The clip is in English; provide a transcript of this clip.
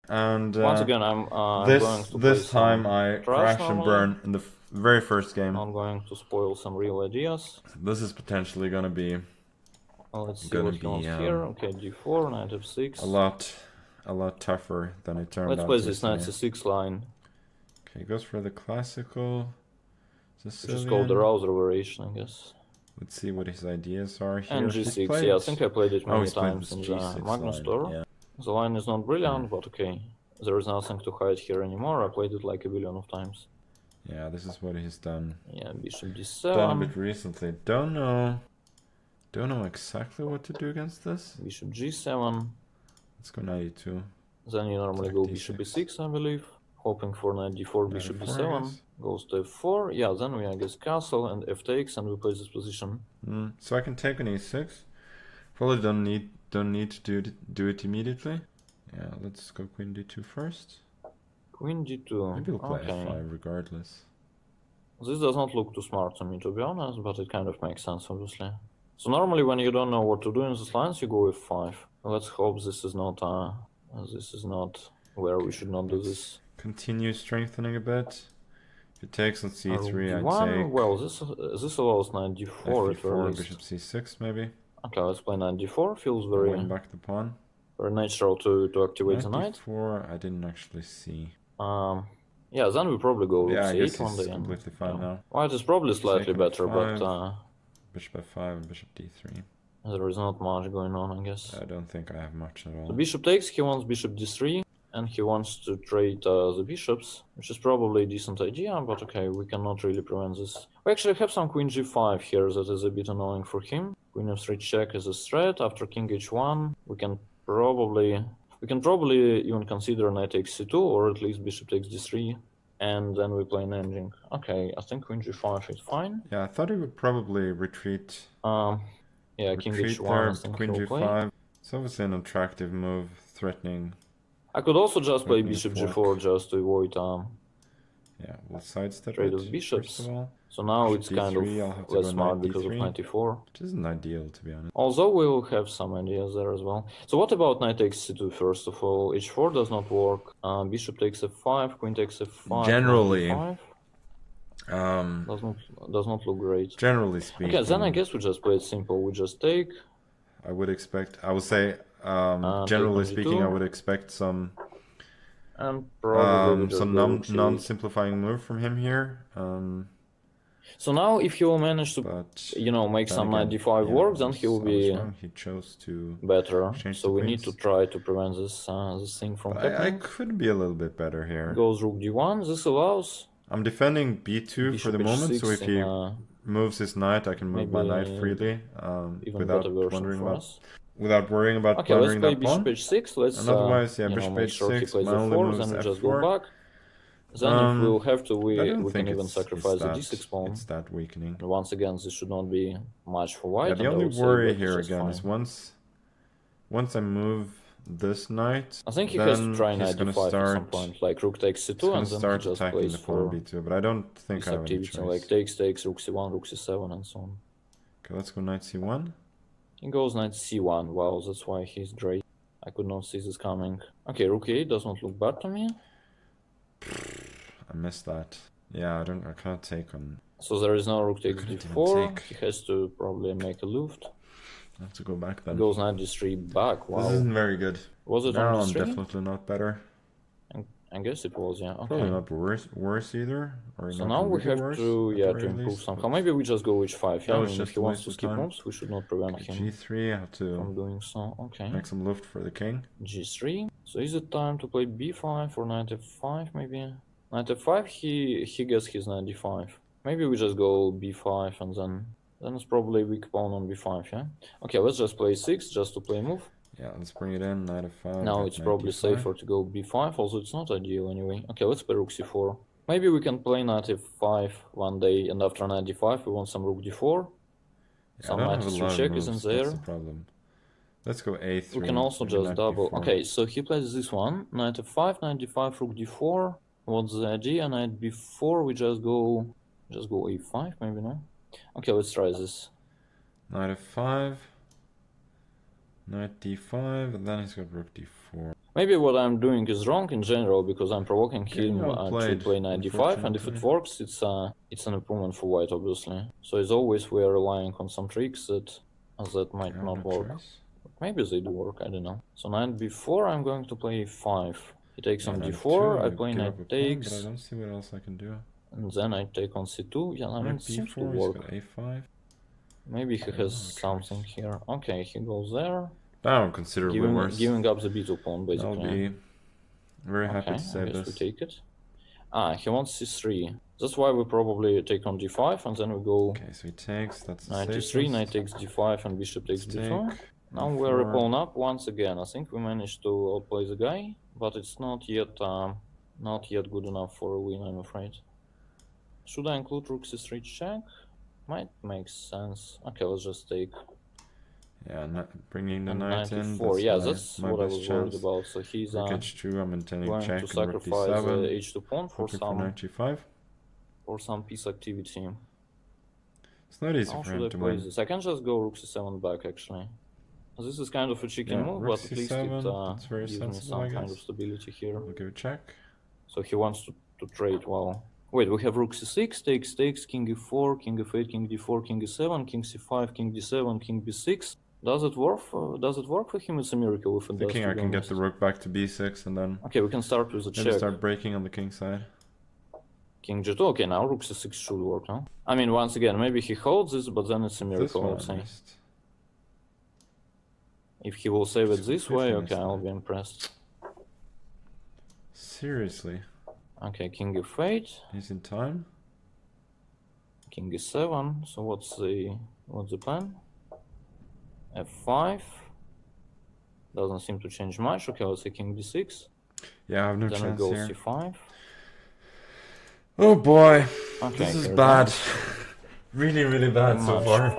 And once again, I'm going to play this time some I trash crash and normally. burn in the very first game. I'm going to spoil some real ideas. This is potentially gonna be. Let's see what he wants here. Okay, d4, knight f6. A lot tougher than it turned Let's out play to this be. knight c6 line. Okay, goes for the classical Sicilian. Just called the Rouser variation, I guess. Let's see what his ideas are here. And g6, yeah, I think I played it many times in the Magnus store. Yeah. The line is not brilliant, but okay. There is nothing to hide here anymore. I played it like a billion of times. Yeah, this is what he's done. Yeah, bishop d7. Done a bit recently. Don't know exactly what to do against this. Bishop g7. Let's go knight e2. Then you normally go bishop e6, I believe. Hoping for knight d4, bishop d7. Goes to f4. Yeah, then we, I guess, castle and f takes, and we play this position. So I can take an e6. Probably don't need to do it immediately. Yeah, let's go queen d2 first. Queen d2. Maybe we'll play f5 regardless. This does not look too smart to me, to be honest, but it kind of makes sense, obviously. So normally when you don't know what to do in these lines, you go f5. Let's hope this is not where we should not do this. Continue strengthening a bit. If it takes on c3, I'd take. Well, this allows knight d4 at very least. Bishop c6 maybe. Okay, let's play knight d4. Feels very Win back the pawn. Very natural to activate the knight. d4 I didn't actually see. Yeah, then we probably go rook c8 one day. It's completely fine now. White is probably slightly better, but bishop f5 and bishop d3. There is not much going on, I guess. I don't think I have much at all. The bishop takes, he wants bishop d3, and he wants to trade the bishops, which is probably a decent idea, but okay, we cannot really prevent this. We actually have some queen g5 here that is a bit annoying for him. Queen f3 check is a threat. After king h1, we can probably even consider knight takes c2, or at least bishop takes d3, and then we play an ending. Okay, I think queen g5 is fine. Yeah, I thought he would probably retreat. Yeah, king h1, I think queen g5. It's obviously an attractive move, threatening. I could also just play bishop g4 just to avoid yeah, we'll sidestep trade of bishops. So now it's kind of less smart because of knight e4. Which isn't ideal, to be honest. Although we will have some ideas there as well. So what about knight takes c2 first of all? h4 does not work. Bishop takes f5, queen takes f5. Generally, does not look great. Generally speaking. Okay, then I guess we just play it simple. We just take. I would say, generally speaking, I would expect some. And probably some non-simplifying move from him here. So now if he will manage to, make some knight d5 work, then he will be he chose to better. So we need to try to prevent this thing from happening. I could be a little bit better here. Goes rook d1. This allows. I'm defending b2 for the moment, so if he moves his knight, I can move my knight freely without worrying about okay, let's play bishop h6. Let's otherwise, yeah, bishop make sure h6, he plays f4, then we just go back. Then if we'll have to, we can even sacrifice the d6 pawn. It's that weakening. And once again, this should not be much for white. Yeah, the only worry here again is once I move this knight, I think he has to try knight d5 at some point, like rook takes c2, and then he just plays for b2. But I don't think I have any choice. Like takes, rook c1, rook c7, and so on. Okay, let's go knight c1. He goes knight c1. Wow, that's why he's great. I could not see this coming. Okay, rook e8 does not look bad to me. I missed that. Yeah, I can't take on. So there is no rook takes d4. He has to probably make a luft. I have to go back then. He goes knight d3 back. Wow. This isn't very good. Was it on d3? I'm definitely not better. I guess it was, yeah. Okay. Probably not worse either. Or so now we have to improve somehow. Maybe we just go h5. Yeah, I mean, if he wants to skip moves, we should not prevent him g3. I have to from doing so. Okay. Make some luft for the king. g3. So is it time to play b5 or knight f5 maybe? Knight f5, he gets his knight d5. Maybe we just go b5 and then it's probably weak pawn on b5, yeah? Okay, let's just play 6 just to play move. Yeah, let's bring it in, knight f5. Now it's probably safer to go b5, although it's not ideal anyway. Okay, let's play rook c4. Maybe we can play knight f5 one day, and after knight d5 we want some rook d4. Yeah, some knight f3 check isn't there. That's the problem. Let's go a3. We can also just double. B4. Okay, so he plays this one. Knight f5, knight d5, rook d4. What's the idea? Knight b4, we just go a5, maybe, no? Okay, let's try this. Knight f5. Knight d5, and then he's got rook d4. Maybe what I'm doing is wrong in general because I'm provoking him to play knight d5, and if it works, it's an improvement for white, obviously. So as always, we are relying on some tricks that might not work. Maybe they do work, I don't know. So knight b4, I'm going to play 5. He takes on d4, I play knight takes. But I don't see what else I can do. And then I take on c2. Yeah, I mean, it seems to work. a5. Maybe he has something here. Okay, he goes there. Now considerably worse. Giving up the b2 pawn, basically. I'll be very happy to save this. We take it. He wants c3. That's why we probably take on d5, and then we go... Okay, so he takes, that's knight d3, knight takes d5, and bishop takes b2. Now we're a pawn up once again. I think we managed to outplay the guy, but it's not yet good enough for a win, I'm afraid. Should I include rook c3 check? Might make sense. Okay, let's just take... Yeah, bringing the knight in. That's what I was worried about. So he's h2, I'm intending going check to sacrifice the h2 pawn for some piece activity. It's not easy for him to win. I can just go rook c7 back, actually. This is kind of a cheeky move, but at least it gives me some kind of stability here. We'll give a check. So he wants to trade. Wow. Wait, we have rook c6, takes, king e4, king f8, king d4, king e7, king c5, king d7, king b6. Does it work for him? It's a miracle if it does. Thinking I can get the rook back to b6 and then... Okay, we can start with a check. Start breaking on the king side. King g2. Okay, now rook c6 should work, huh? I mean, once again, maybe he holds this, but then it's a miracle, I would say. If he will save it this way, okay, I'll be impressed. Seriously? Okay, king f8. He's in time. King e7. So what's the plan? f5. Doesn't seem to change much. Okay, let's say king d6. Yeah, I have no chance here. Then we go c5. Oh boy, okay, this is bad. Really, really bad so far.